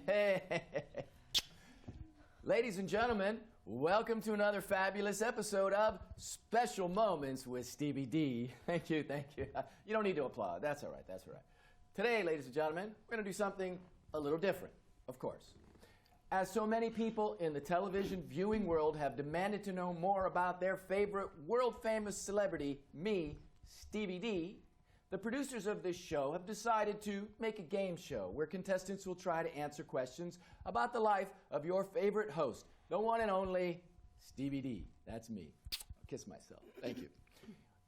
Hey. Ladies and gentlemen, welcome to another fabulous episode of Special Moments with Stevie D. Thank you, thank you. You don't need to applaud. That's all right, that's all right. Today, ladies and gentlemen, we're going to do something a little different, of course. As so many people in the television viewing world have demanded to know more about their favorite world-famous celebrity, me, Stevie D, the producers of this show have decided to make a game show where contestants will try to answer questions about the life of your favorite host, the one and only Stevie D. That's me. I'll kiss myself. Thank you.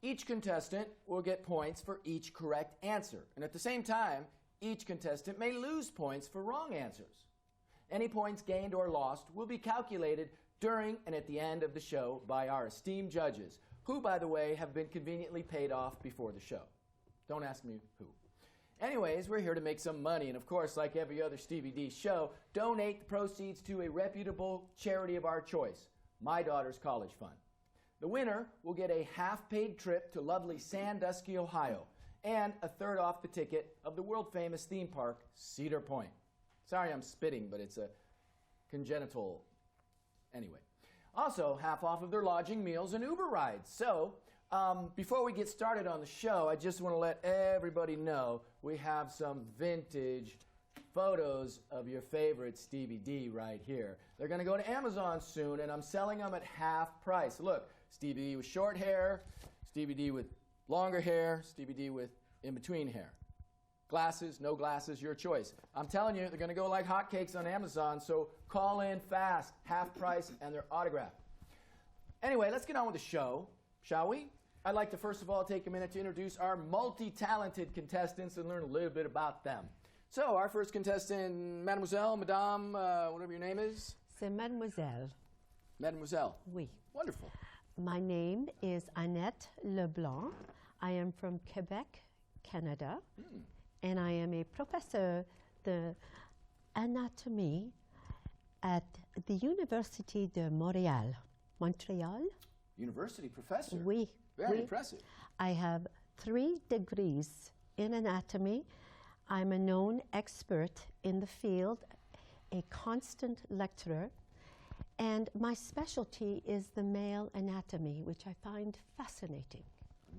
Each contestant will get points for each correct answer, and at the same time, each contestant may lose points for wrong answers. Any points gained or lost will be calculated during and at the end of the show by our esteemed judges, who, by the way, have been conveniently paid off before the show. Don't ask me who. Anyways, we're here to make some money, and of course, like every other Stevie D show, donate the proceeds to a reputable charity of our choice, My Daughter's College Fund. The winner will get a half-paid trip to lovely Sandusky, Ohio, and a third off the ticket of the world-famous theme park, Cedar Point. Sorry I'm spitting, but it's a congenital... Anyway. Also, half off of their lodging, meals, and Uber rides. So, before we get started on the show, I just want to let everybody know we have some vintage photos of your favorite Stevie D right here. They're going to go to Amazon soon, and I'm selling them at half price. Look, Stevie D with short hair, Stevie D with longer hair, Stevie D with in-between hair. Glasses, no glasses, your choice. I'm telling you, they're going to go like hotcakes on Amazon, so call in fast, half price, and they're autographed. Anyway, let's get on with the show, shall we? I'd like to first of all take a minute to introduce our multi-talented contestants and learn a little bit about them. So, our first contestant, Mademoiselle, Madame, whatever your name is. C'est Mademoiselle. Mademoiselle. Oui. Wonderful. My name is Annette Leblanc. I am from Quebec, Canada. And I am a professor of anatomy at the University de Montréal. Montreal? University professor? Oui. Very oui. impressive. I have 3 degrees in anatomy. I'm a known expert in the field, a constant lecturer, and my specialty is the male anatomy, which I find fascinating.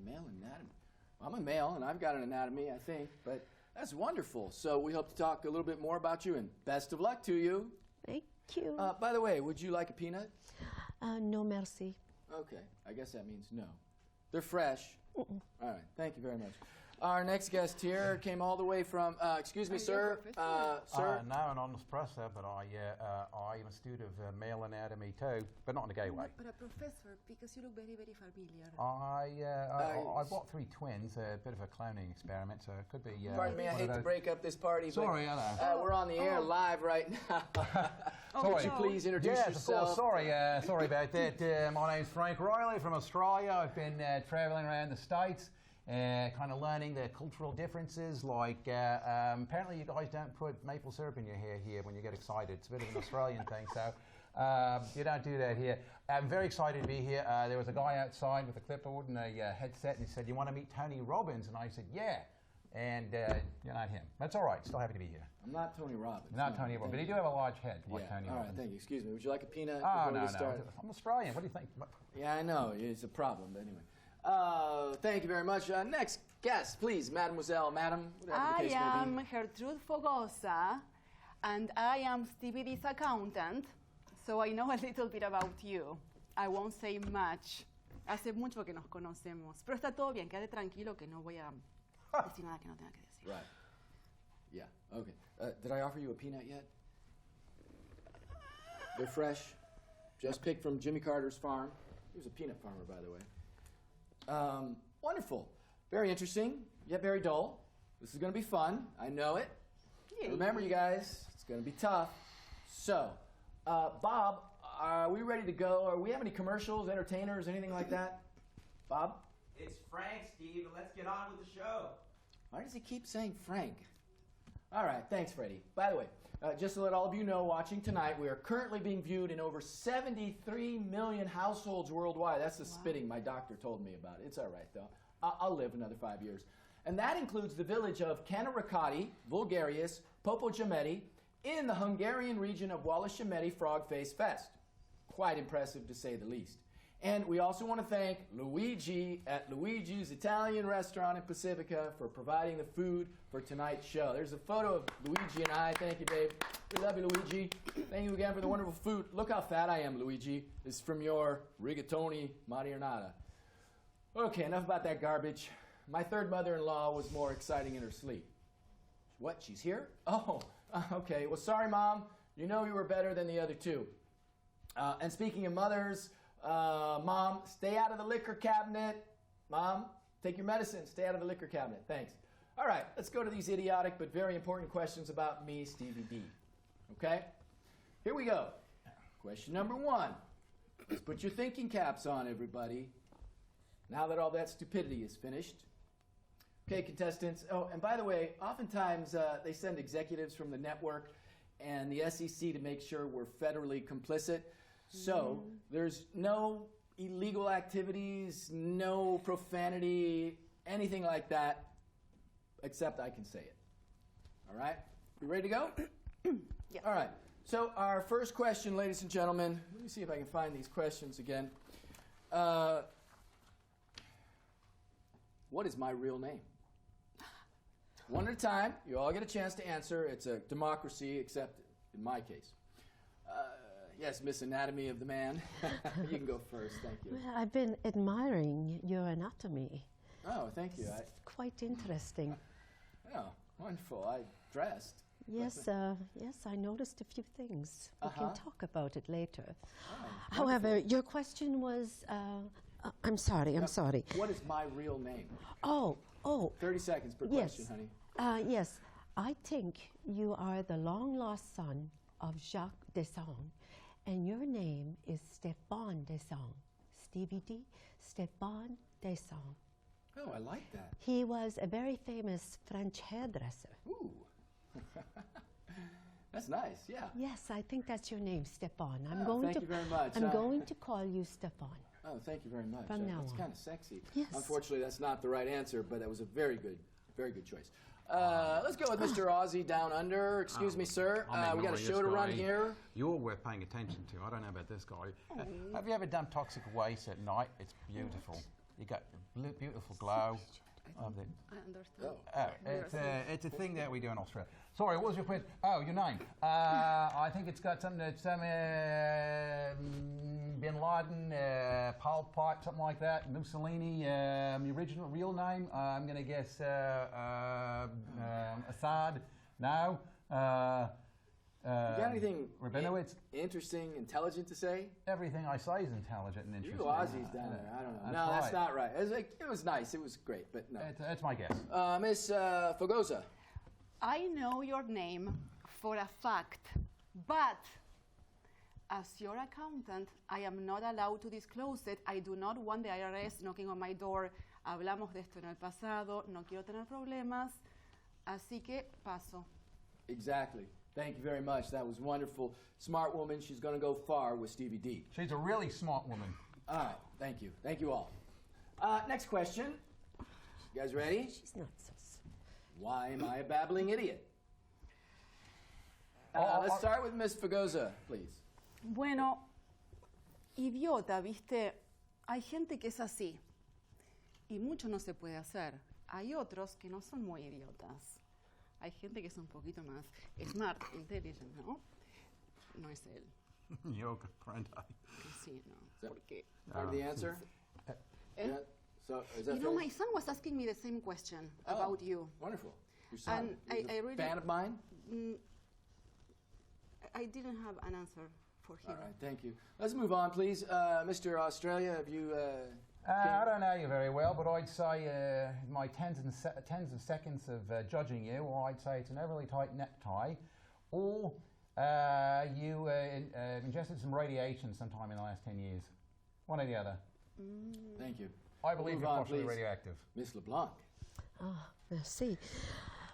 Male anatomy? Well, I'm a male, and I've got an anatomy, I think, but that's wonderful. So we hope to talk a little bit more about you, and best of luck to you. Thank you. By the way, would you like a peanut? No, merci. Okay, I guess that means no. They're fresh. All right, thank you very much. Our next guest here came all the way from, excuse me, sir. Sir? No, an honest professor, but I am a student of male anatomy too, but not in a gay way. But a professor, because you look very, very familiar. I've got 3 twins, a bit of a cloning experiment, so it could be... Pardon me, I hate to break up this party, sorry, but we're on the air live right now. Would you please introduce yourself? Of course, sorry about that. My name's Frank Riley from Australia. I've been traveling around the States. Kind of learning the cultural differences, like apparently you guys don't put maple syrup in your hair here when you get excited. It's a bit of an Australian thing, so you don't do that here. I'm very excited to be here. There was a guy outside with a clipboard and a headset, and he said, "You want to meet Tony Robbins?" And I said, "Yeah." And you're not him. That's all right. Still happy to be here. I'm not Tony Robbins. Not Tony Robbins, but you do have a large head, like yeah. Tony All Robbins. right, thank you. Excuse me. Would you like a peanut? Oh, no. I'm Australian. What do you think? Yeah, I know. It's a problem, but anyway. Thank you very much. Next guest, please, Mademoiselle, Madam. I am Gertrude Fogosa, and I am Stevie D's accountant, so I know a little bit about you. I won't say much. Hace mucho que nos conocemos, pero está todo bien. Quédate tranquilo que no voy a decir nada que no tenga que decir. Right. Yeah. Okay. Did I offer you a peanut yet? They're fresh. Just picked from Jimmy Carter's farm. He was a peanut farmer, by the way. Wonderful. Very interesting, yet very dull. This is going to be fun. I know it. Yeah. Remember, you guys, it's going to be tough. So, Bob, are we ready to go? Are we have any commercials, entertainers, anything like that? Bob? It's Frank, Steve, and let's get on with the show. Why does he keep saying Frank? All right, thanks, Freddie. By the way, just to let all of you know watching tonight, we are currently being viewed in over 73 million households worldwide. That's the spitting my doctor told me about. It's all right, though. I'll live another 5 years. And that includes the village of Canarakati, Vulgarius, Popo Giametti, in the Hungarian region of Wallachameti Frog Face Fest. Quite impressive to say the least. And we also want to thank Luigi at Luigi's Italian Restaurant in Pacifica for providing the food for tonight's show. There's a photo of Luigi and I. Thank you, babe. We love you, Luigi. Thank you again for the wonderful food. Look how fat I am, Luigi. This is from your rigatoni marinara. Okay, enough about that garbage. My third mother-in-law was more exciting in her sleep. What, she's here? Oh, okay. Well, sorry, Mom. You know you were better than the other two. And speaking of mothers, Mom, stay out of the liquor cabinet. Mom, take your medicine. Stay out of the liquor cabinet. Thanks. All right, let's go to these idiotic but very important questions about me, Stevie D. Okay? Here we go. Question number 1. Let's put your thinking caps on, everybody. Now that all that stupidity is finished. Okay, contestants. Oh, and by the way, oftentimes they send executives from the network and the SEC to make sure we're federally complicit. So there's no illegal activities, no profanity, anything like that, except I can say it. All right? You ready to go? Yes. All right. So our first question, ladies and gentlemen, let me see if I can find these questions again. What is my real name? One at a time. You all get a chance to answer. It's a democracy, except in my case. Yes, Miss Anatomy of the Man. You can go first. Thank you. Well, I've been admiring your anatomy. Oh, thank you. It's quite interesting. Oh, wonderful. I dressed. Yes, yes, I noticed a few things. We Uh-huh. can talk about it later. Oh, However, wonderful. your question was, I'm sorry. What is my real name? Oh, 30 seconds per yes. question, honey. Yes, I think you are the long-lost son of Jacques Desson, and your name is Stéphane Desson. Stevie D, Stéphane Desson. Oh, I like that. He was a very famous French hairdresser. Ooh. That's nice, yeah. Yes, I think that's your name, Stéphane. Thank you very much. I'm going to call you Stéphane. Oh, thank you very much. From now That's on. kind of sexy. Yes. Unfortunately, that's not the right answer, but that was a very good choice. Let's go with Mr. Aussie Down Under. Excuse me, sir. We got a show to run here. You're worth paying attention to. I don't know about this guy. Have you ever done toxic waste at night? It's beautiful. You got the beautiful glow of the. I understand. It's a thing that we do in Australia. Sorry, what was your question? Oh, your name. I think it's got something that's Bin Laden, Pol Pot, something like that. Mussolini. The original real name. I'm going to guess Assad. No. You got anything Rabinowitz? interesting, intelligent to say? Everything I say is intelligent and You interesting. Aussies down there. I don't know. That's No, that's right. not right. It was nice. It was great, but no. That's my guess. Miss Fogosa. I know your name for a fact, but as your accountant, I am not allowed to disclose it. I do not want the IRS knocking on my door. Hablamos de esto en el pasado. No quiero tener problemas. Así que paso. Exactly. Thank you very much. That was wonderful. Smart woman. She's going to go far with Stevie D. She's a really smart woman. All right. Thank you. Thank you all. Next question. You guys ready? She's not so. Why am I a babbling idiot? Let's start with Miss Fogosa, please. Bueno, idiota, ¿viste? Hay gente que es así y mucho no se puede hacer. Hay otros que no son muy idiotas. Hay gente que es un poquito más smart, intelligent, ¿no? No es él. Your good friend. Sí, no. Porque, Part of the answer? Yeah. So, is that you know, fair? my son was asking me the same question about you. Wonderful. Your son. And He's I a really- fan of mine? I didn't have an answer for him. All right, thank you. Let's move on, please. Mr. Australia, have you... I don't know you very well, but I'd say my tens of seconds of judging you, or I'd say it's an overly tight necktie, or you ingested some radiation sometime in the last 10 years. One or the other. Thank you. I believe Move you're on, possibly please. radioactive. Miss LeBlanc. Ah, merci.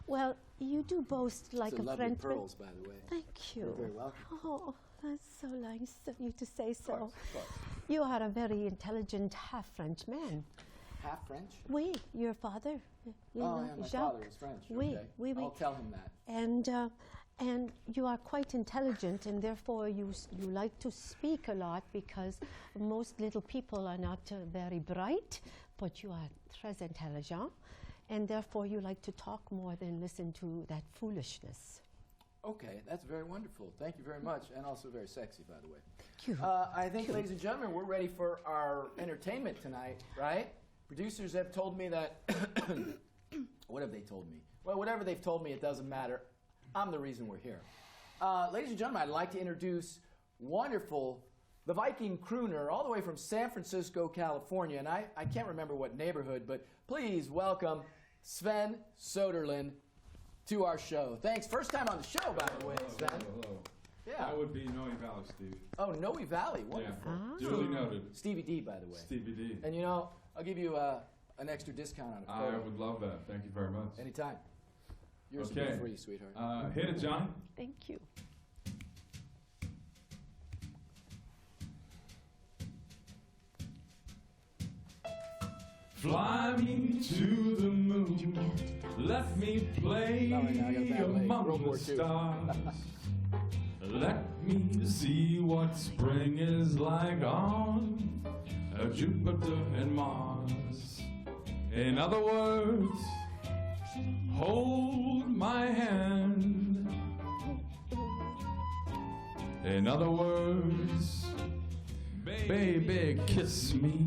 Well, you do boast like It's a a lovely Frenchman. pearls, by the way. Thank you. You're very welcome. Oh, that's so nice of you to say so. Of course. You are a very intelligent half-French man. Half French? Oui, your father. You Oh, know, yeah, my Jacques. father was French. Oui, Okay. oui, oui. I'll tell him that. And And you are quite intelligent, and therefore you like to speak a lot, because most little people are not very bright, but you are très intelligent, and therefore you like to talk more than listen to that foolishness. Okay, that's very wonderful. Thank you very much, and also very sexy, by the way. Thank you. I think, ladies and gentlemen, we're ready for our entertainment tonight, right? Producers have told me that. What have they told me? Well, whatever they've told me, it doesn't matter. I'm the reason we're here. Ladies and gentlemen, I'd like to introduce the Viking crooner, all the way from San Francisco, California, and I can't remember what neighborhood, but please welcome Sven Soderlund to our show. Thanks. First time on the show, by the way, Sven. Hello. Yeah. That would be Noe Valley, Steve. Oh, Noe Valley. Wonderful. Yeah. Duly noted. Stevie D, by the way. Stevie D. And you know, I'll give you an extra discount on a I photo. would love that. Thank you very much. Anytime. Yours will Okay. be free, sweetheart. Hit it, Johnny. Thank you. Fly me to the moon. Let me play Not right now, I got a bad leg. World among War the II. stars. Let me see what spring is like on Jupiter and Mars. In other words, hold my hand. In other words, baby, kiss me.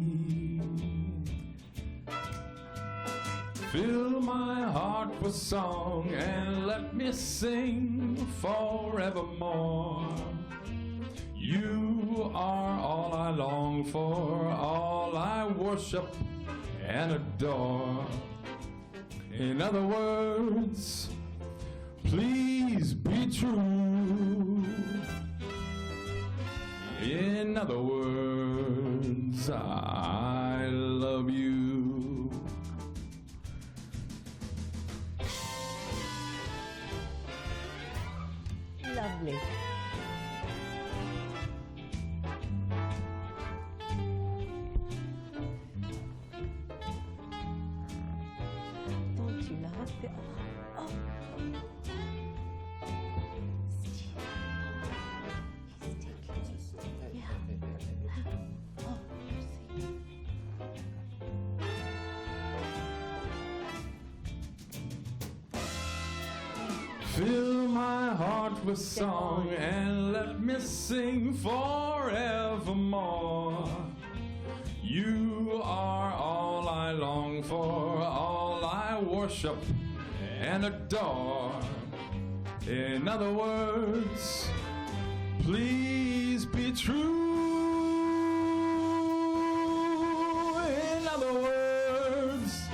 Fill my heart with song and let me sing forevermore. You are all I long for, all I worship and adore. In other words, please be true. In other words, I love you. Lovely. Don't you love the... Oh. Steve. He's taking... Yeah. Oh, mercy. Fill my heart with song and let me sing forevermore. You are all I long for, all I worship and adore. In other words, please be true. In other words,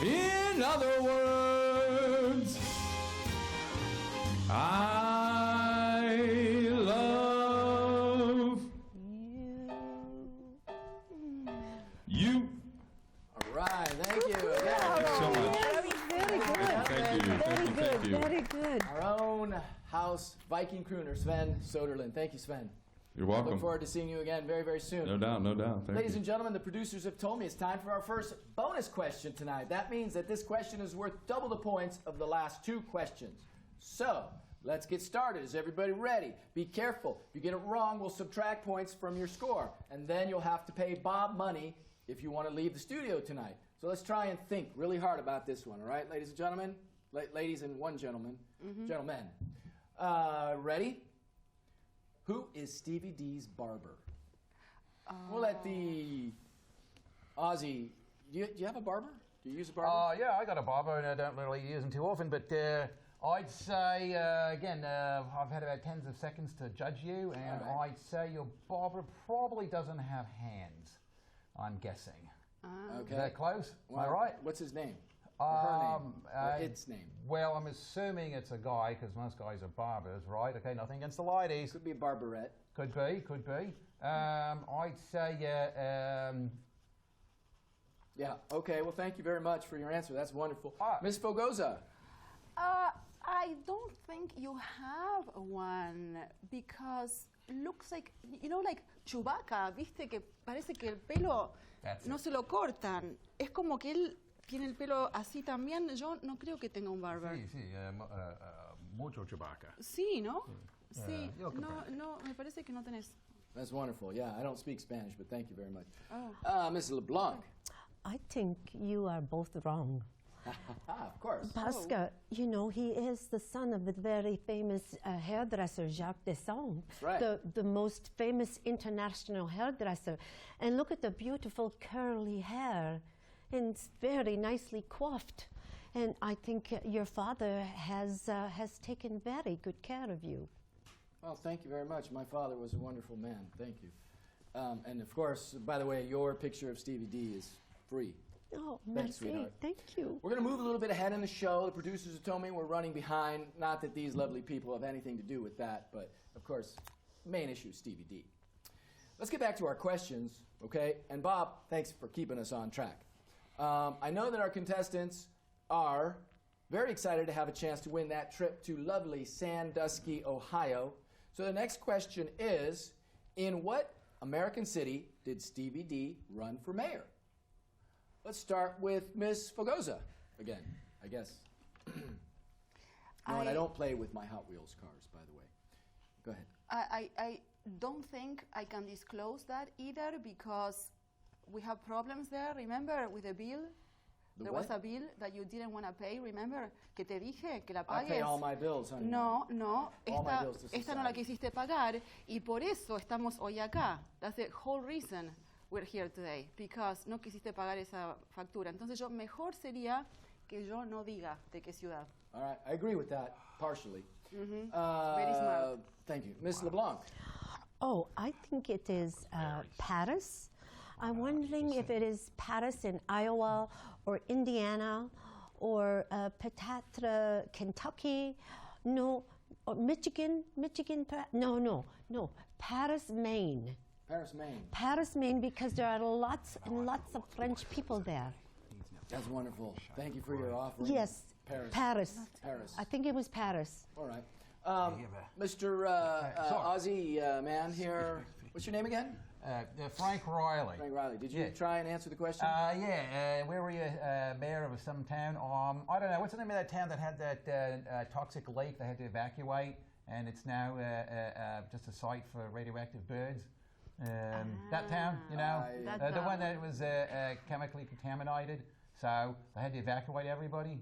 in other words, I love you. All right, thank you. Thank you so much. Very good. Thank you. Very good. Thank you. Very good. Our own house Viking crooner, Sven Soderlund. Thank you, Sven. You're Look welcome. forward to seeing you again very, very soon. No doubt, no doubt. Thank Ladies you. and gentlemen, the producers have told me it's time for our first bonus question tonight. That means that this question is worth double the points of the last two questions. So, let's get started. Is everybody ready? Be careful. If you get it wrong, we'll subtract points from your score. And then you'll have to pay Bob money if you want to leave the studio tonight. So let's try and think really hard about this one, all right, ladies and gentlemen? Ladies and one gentleman. Gentlemen. Ready? Who is Stevie D's barber? We'll let the Aussie. Do you have a barber? Do you use a barber? Yeah, I got a barber and I don't really use them too often, but I'd say, again, I've had about tens of seconds to judge you, and All right. I'd say your barber probably doesn't have hands, I'm guessing. Okay. Is that close? Am I Well, right? What's his name? Or her name? Or its name? Well, I'm assuming it's a guy, because most guys are barbers, right? Okay, nothing against the ladies. Could be a barberette. Could be, could be. I'd say, Yeah. Okay. Well, thank you very much for your answer. That's wonderful. Ah. Miss Fogoza. I don't think you have one because looks like, you know, like Chewbacca, viste que parece que el pelo That's no it. se lo cortan. Es como que él tiene el pelo así también. Yo no creo que tenga un barber. Sí, sí, mucho Chewbacca. Sí, ¿no? Sí. you'll No, compare. no, me parece que no tenés. That's wonderful. Yeah, I don't speak Spanish, but thank you very much. Oh. Ms. LeBlanc. I think you are both wrong. Of course. Parce que, you know, he is the son of the very famous hairdresser Jacques Desson, That's right. the most famous international hairdresser. And look at the beautiful curly hair, and it's very nicely coiffed. And I think your father has taken very good care of you. Well, thank you very much. My father was a wonderful man. Thank you. And of course, by the way, your picture of Stevie D is free. Oh, Thanks, merci. sweetheart. Thank you. We're going to move a little bit ahead in the show. The producers have told me we're running behind. Not that these lovely people have anything to do with that, but of course, main issue is Stevie D. Let's get back to our questions, okay? And Bob, thanks for keeping us on track. I know that our contestants are very excited to have a chance to win that trip to lovely Sandusky, Ohio. So the next question is, in what American city did Stevie D run for mayor? Let's start with Miss Fogosa again, I guess. No, and I don't play with my Hot Wheels cars, by the way. Go ahead. I don't think I can disclose that either because we have problems there. Remember with the bill? There was a bill that you didn't want to pay. Remember que te dije que la I pagues. pay all my bills, honey. No, no, All my bills to esta no la society. quisiste pagar y por eso estamos hoy acá. That's the whole reason we're here today, because no quisiste pagar esa factura. Entonces yo mejor sería que yo no diga de qué ciudad. All right, I agree with that, partially. Very smart. Thank you. Miss LeBlanc. Oh, I think it is Paris. I'm wondering if it is Paris in Iowa or Indiana or peut-être Kentucky. No, or Michigan. No. Paris, Maine. Paris, Maine. Paris, Maine, because there are lots and lots of French people there. That's wonderful. Thank you for your offering. Yes, Paris. Paris. I think it was Paris. All right. Mr. Aussie man here, what's your name again? Frank Riley. Frank Riley. Did you Yeah. try and answer the question? Where were you, mayor of some town? I don't know. What's the name of that town that had that toxic lake they had to evacuate, and it's now just a site for radioactive birds? That town, you know, That the one town. that was chemically contaminated. So they had to evacuate everybody.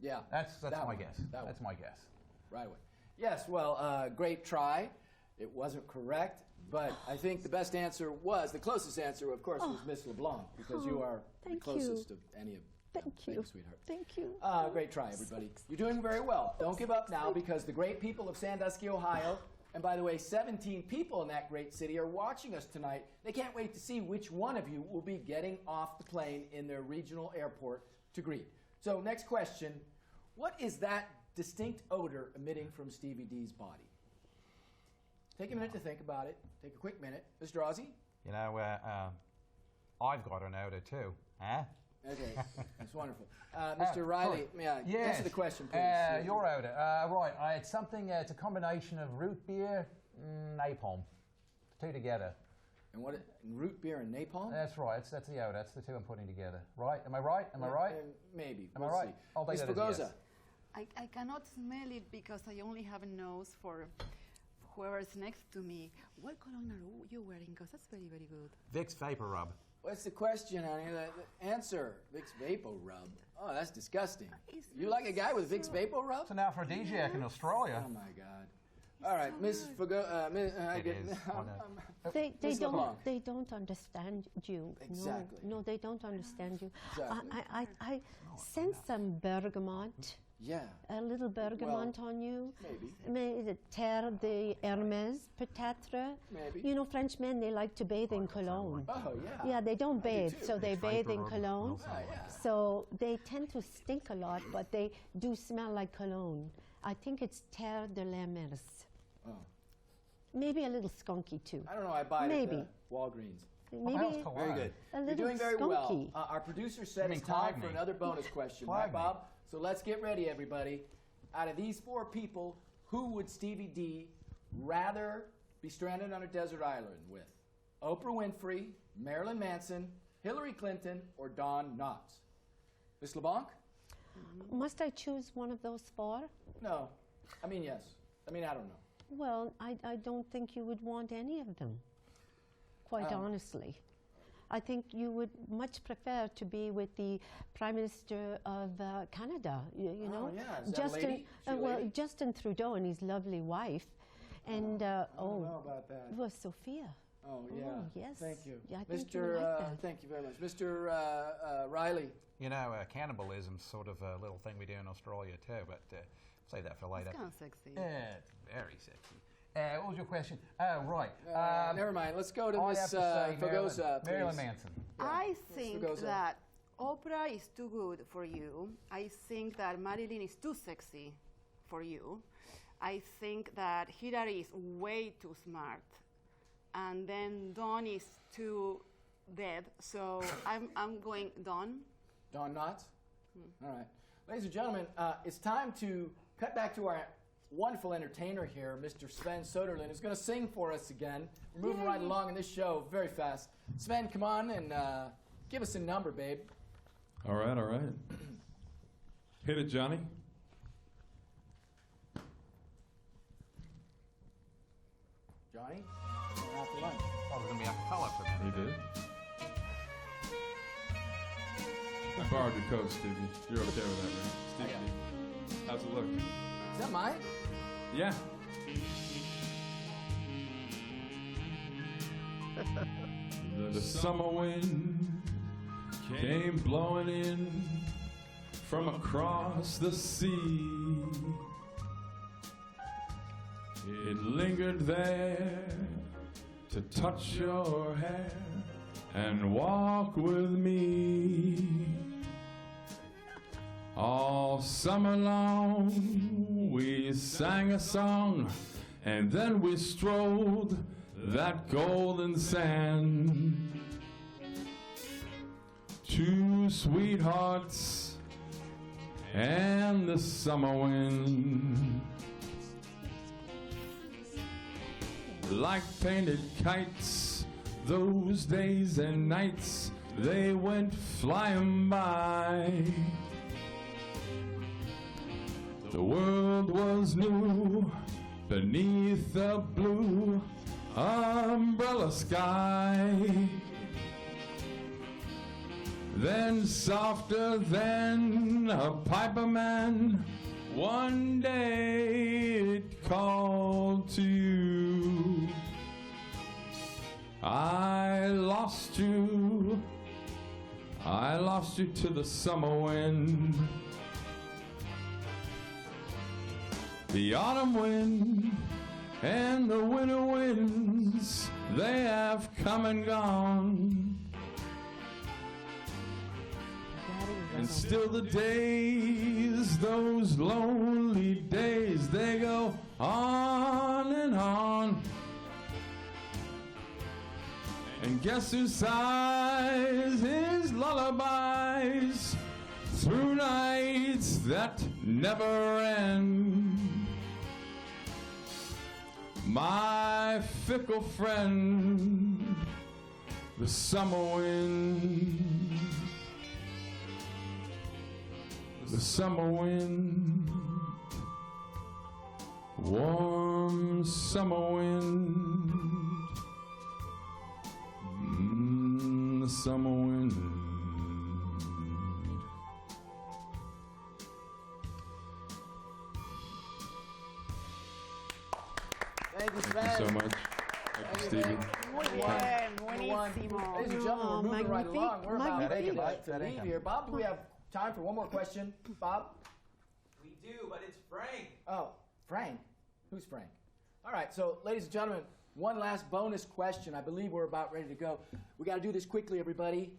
Yeah. That's that my one. guess. That That's one. my guess. Right away. Yes, well, great try. It wasn't correct, but I think the best answer was, the closest answer, of course, was Miss LeBlanc, because you are the thank closest you. of any of them. Thank you. Sweetheart. Thank you. Great try, everybody. You're doing very well. Don't give up now, because the great people of Sandusky, Ohio, and by the way, 17 people in that great city are watching us tonight. They can't wait to see which one of you will be getting off the plane in their regional airport to greet. So next question, what is that distinct odor emitting from Stevie D's body? Take a minute to think about it. Take a quick minute. Mr. Ozzie? You know, I've got an odor too. Huh? Okay, that's wonderful. Mr. Riley, may I answer the question, please? Your odor. Right. It's something. It's a combination of root beer, napalm, two together. And what? Root beer and napalm? That's right. That's the odor. That's the two I'm putting together. Right? Am I right? Am I right? Maybe. Am I We'll right? see. I'll take Ms. that as Fugosa? yes. I cannot smell it because I only have a nose for whoever's next to me. What cologne are you wearing? Because that's very, very good. Vicks Vapor Rub. What's the question, honey? The answer, Vicks Vapor Rub. Oh, that's disgusting. It's You like a guy with Vicks so- Vapor Rub? It's an aphrodisiac in Australia. Oh my God! All right, Miss Fugo. It is. I know. They Miss LeBlanc. don't understand you. Exactly. No, they don't understand you. Exactly. I sense some bergamot, Yeah. a little bergamot on you. Maybe. Maybe terre de Hermès, peut-être. Maybe. You know, French men, they like to bathe in cologne. Oh yeah. Yeah, they don't bathe, too. so they bathe in cologne. Oh, yeah. So they tend to stink a lot, but they do smell like cologne. I think it's terre de l'Hermès. Oh. Maybe a little skunky too. I don't know. I buy it Maybe. at Walgreens. Maybe cologne. Very good. A You're little doing very well. skunky. Our producer said mean it's time for Cagney. another bonus question, Cagney. right, Bob? So let's get ready, everybody. Out of these four people, who would Stevie D rather be stranded on a desert island with? Oprah Winfrey, Marilyn Manson, Hillary Clinton, or Don Knotts? Miss LeBlanc? Must I choose one of those four? No. I mean, yes. I mean, I don't know. Well, I don't think you would want any of them, quite honestly. I think you would much prefer to be with the Prime Minister of Canada, you know? Yeah. Is that a lady? She a well, lady? Justin Trudeau and his lovely wife. And, I don't know about that. it was Sophia. Oh, yeah. Yes. Thank you. Yeah, I think you would like that. Thank you very much. Mr. Riley. You know, cannibalism's sort of a little thing we do in Australia too, but save that for later. It's kind of sexy. Yeah, it's very sexy. What was your question? Oh, right. Never mind. Let's go to I'd Miss have to say Fagosa, please. Marilyn Manson. I think Fagosa. that Oprah is too good for you. I think that Marilyn is too sexy for you. I think that Hillary is way too smart. And then Dawn is too dead. So I'm going Dawn. Dawn Knotts? All right. Ladies and gentlemen, it's time to cut back to our wonderful entertainer here, Mr. Sven Soderlund, who's going to sing for us again. We're moving right along in this show very fast. Sven, come on and give us a number, babe. All right, all right. Hit it, Johnny. Johnny? We're out to lunch. Oh, there's going to be a color for that. He did. I borrowed your coat, Stevie. You're okay with that, right? I Stevie, got it. how's it look? Is that mine? Yeah. The summer wind came blowing in from across the sea. It lingered there to touch your hair and walk with me. All summer long we sang a song, and then we strolled that golden sand. Two sweethearts and the summer wind, like painted kites, those days and nights they went flying by. The world was new beneath the blue umbrella sky. Then softer than a piper man, one day it called to you. I lost you to the summer wind. The autumn wind and the winter winds, they have come and gone. And still the days, those lonely days, they go on and on. And guess who sighs his lullabies through nights that never end? My fickle friend, the summer wind. The summer wind, warm summer wind, the summer wind. Thank you, Sven. Thank you so much. Thank you, Stevie. Muy bien, buenísimo. Ladies and gentlemen, we're moving right along. We're about ready magnifique. to leave here. Bob, do we have time for one more question? Bob? We do, but it's Frank. Oh, Frank. Who's Frank? All right, so ladies and gentlemen, one last bonus question. I believe we're about ready to go. We got to do this quickly, everybody.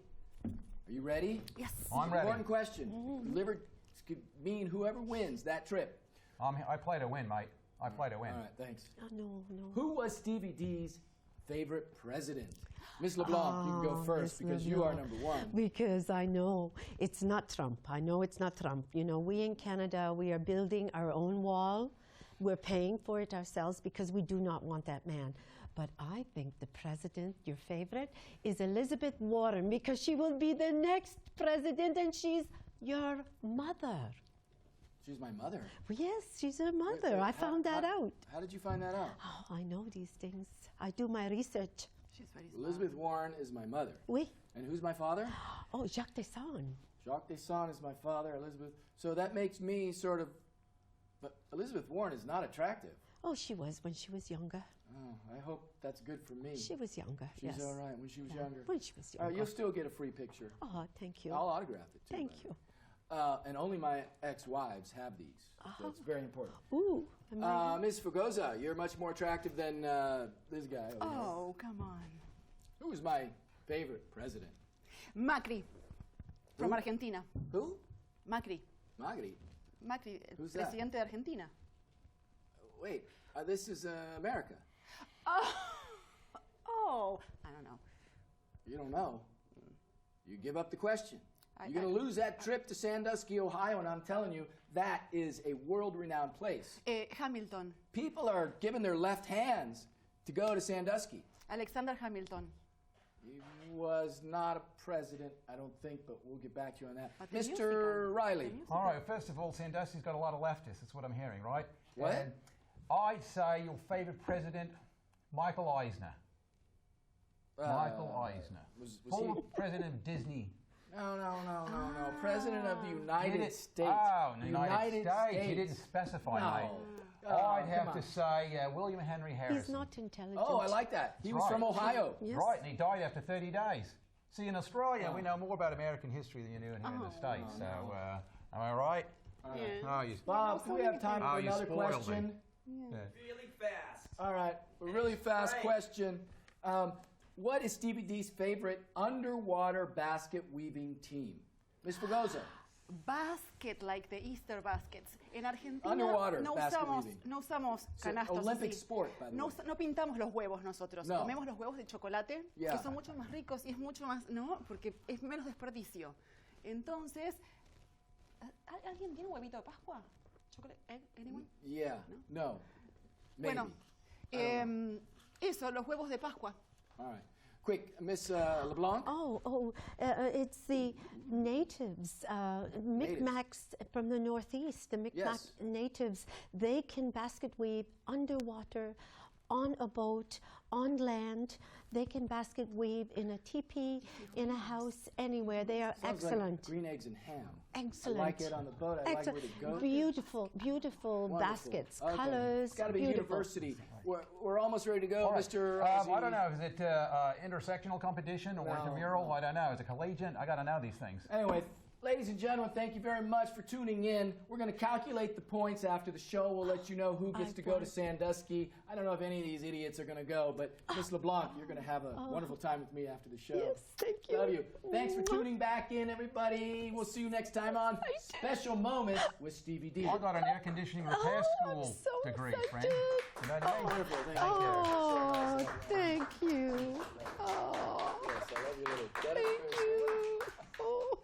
Are you ready? Yes. I'm ready. Important question. Delivered could mean whoever wins that trip. I play to win, mate. I play to win. All right, thanks. Oh, no. Who was Stevie D's favorite president? Miss LeBlanc, you can go first Miss because you are LeBlanc. number one. Because I know it's not Trump. I know it's not Trump. You know, we in Canada, we are building our own wall. We're paying for it ourselves because we do not want that man. But I think the president, your favorite, is Elizabeth Warren because she will be the next president and she's your mother. She's my mother. Yes, she's her mother. Wait, I found that out. How did you find that out? Oh, I know these things. I do my research. She's very smart. Elizabeth Warren is my mother. Oui. And who's my father? Oh, Jacques Desson. Jacques Desson is my father, Elizabeth. So that makes me sort of... But Elizabeth Warren is not attractive. Oh, she was when she was younger. Oh, I hope that's good for me. She was younger, She's yes. all right when she was Yeah, younger. when she was All right, younger. you'll still get a free picture. Oh, thank you. I'll autograph it, too. Thank by the you. way. And only my ex-wives have these. So it's very important. Ooh. am I- Ms. Fugosa, you're much more attractive than this guy over here. Oh, come on. Who was my favorite president? Macri, from Who? Argentina. Who? Macri. Magri. Macri, el Who's that? presidente de Argentina. Wait, this is America. Oh, I don't know. You don't know. You give up the question. I- You're going to lose that trip to Sandusky, Ohio, and I'm telling you, that is a world-renowned place. Hamilton, People are giving their left hands to go to Sandusky. Alexander Hamilton. He was not a president, I don't think, but we'll get back to you on that. But the Mr. musical. Riley. All right, first of all, Sandusky's got a lot of leftists. That's what I'm hearing, right? What? And I'd say your favorite president, Michael Eisner. Michael Eisner. Was Former he? president of Disney. No. President of the United States. Oh, the United States. You didn't specify, No. mate. Oh, I'd come have on. to say William Henry Harrison. He's not intelligent. Oh, I like that. He was Right. from Ohio. Yes. Right, and he died after 30 days. See, in Australia, we know more about American history than you do here in the States. So, am I right? Yeah. Oh, you Bob, do we have time Oh, for you another spoiled me. question? Really fast. All right, a really fast Right. question. What is Stevie D's favorite underwater basket weaving team? Ms. Fugosa. Basket, like the Easter baskets. En Argentina Underwater no basket usamos, weaving. no usamos It's an canastos Olympic así. sport, by the No, way. no pintamos los huevos nosotros. No. Comemos los huevos de chocolate, Yeah. que son mucho más ricos y es mucho más, ¿no? Porque es menos desperdicio. Entonces, ¿alguien tiene un huevito de Pascua? Chocolate, anyone? Yeah. No. Maybe. Bueno, eso, los huevos de Pascua. All right. Quick, Miss LeBlanc. It's the natives, Micmacs from the Northeast, the Micmac Yes. natives. They can basket weave underwater, on a boat, on land. They can basket weave in a teepee, in a house, anywhere. They are Sounds excellent. Like green eggs and ham. Excellent. I like it on the boat. I like where to go. Beautiful, beautiful Wonderful. baskets, Okay. colors. It's got to be beautiful. university. We're almost ready to go, All right. Mr. I don't know. Is it intersectional competition or No, intramural? no. I don't know. Is it collegiate? I got to know these things. Anyway, ladies and gentlemen, thank you very much for tuning in. We're going to calculate the points after the show. We'll let you know who gets to go to Sandusky. I don't know if any of these idiots are going to go, but Miss LeBlanc, you're going to have a wonderful time with me after the show. Yes, thank you. Love you. Thanks for tuning back in, everybody. We'll see you next time on Special Moments with Stevie D. I got an air conditioning repair I'm school so degree, friend. excited. You know what I mean? Wonderful. Thank you. Oh, thank you. Oh, Yes, I love your little thank dedication. you. Oh.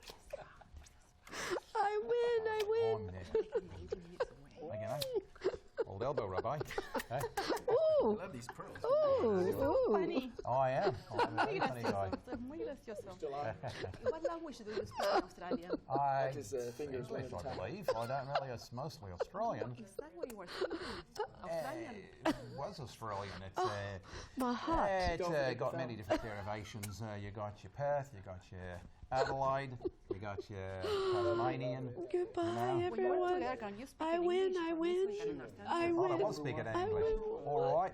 I win. Oh, again, old elbow rub, eh? Eh? I Ooh. love these pearls. Ooh. Funny. Oh, I am. I'm a Muy very funny guy. gracioso. Esto es muy gracioso. Still on. What language do you speak in Australia? I That's his fingers one English, at a I time. believe. I don't really. It's mostly Australian. Is that what you were thinking? Australian. It was Australian. It's My heart. it's Don't forget got the many different derivations. You got your Perth, you got your Adelaide, you got your Tasmanian. Goodbye, When you work everyone. together, can you speak I in win. English I for me win. so we can understand I you? Oh, I win. was speaking I English. win. All right.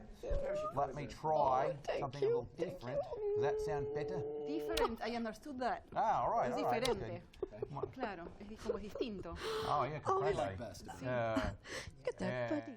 Let me try thank something you, a little thank different. Does that sound better? Different, I understood that. Ah, all right. Es all right, that's diferente. good. Claro, es como es distinto. Oh, yeah, I completely. like pasta. Look at that Yeah. buddy.